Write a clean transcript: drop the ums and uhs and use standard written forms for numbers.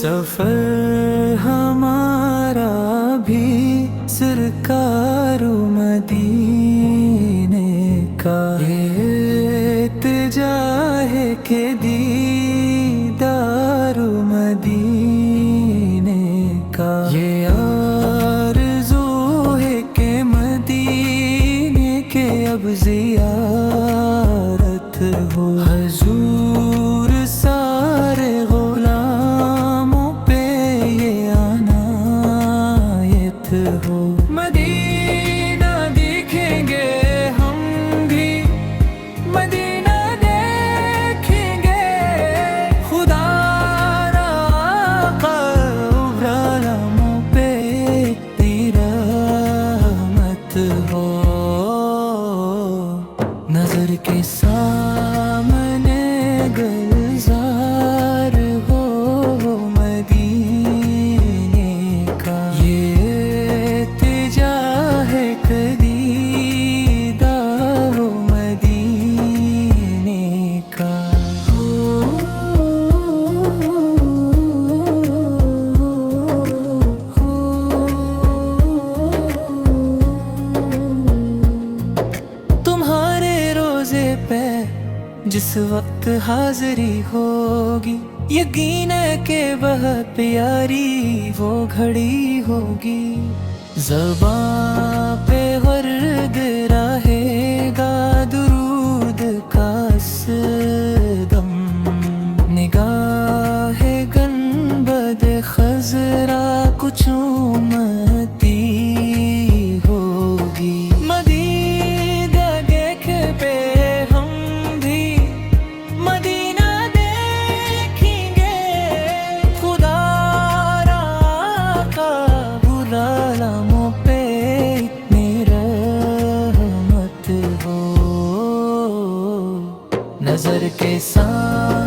सफर हमारा भी सरकारो मदीने का, इल्तिजा है के दीदारो मदीने का। ये आरज़ू है के मदीने के अब ज़ियारत हो। हुजूर सारे गुलामों पे ये अनायत हो। मदीना दिखेंगे हम भी, मदीना देखेंगे, खुदा आका उबरामों पे तेरा रहमत हो। नजर के सामने गुलजार हो मदीने का, ये इल्तिजा है कदीदा हो मदीने का। तुम्हारे रोजे पे जिस वक्त हाजिरी होगी, यकीन है कि बहुत प्यारी वो घड़ी होगी। ज़बां पे वर्द रहेगा दुरूद का असदम, निगाहे गनबद खज़रा कुछ उम्मती होगी। मदीना देख पे हम भी, मदीना देखेंगे, खुदा का गुलामों पे इतनी रहमत हो। नजर के साथ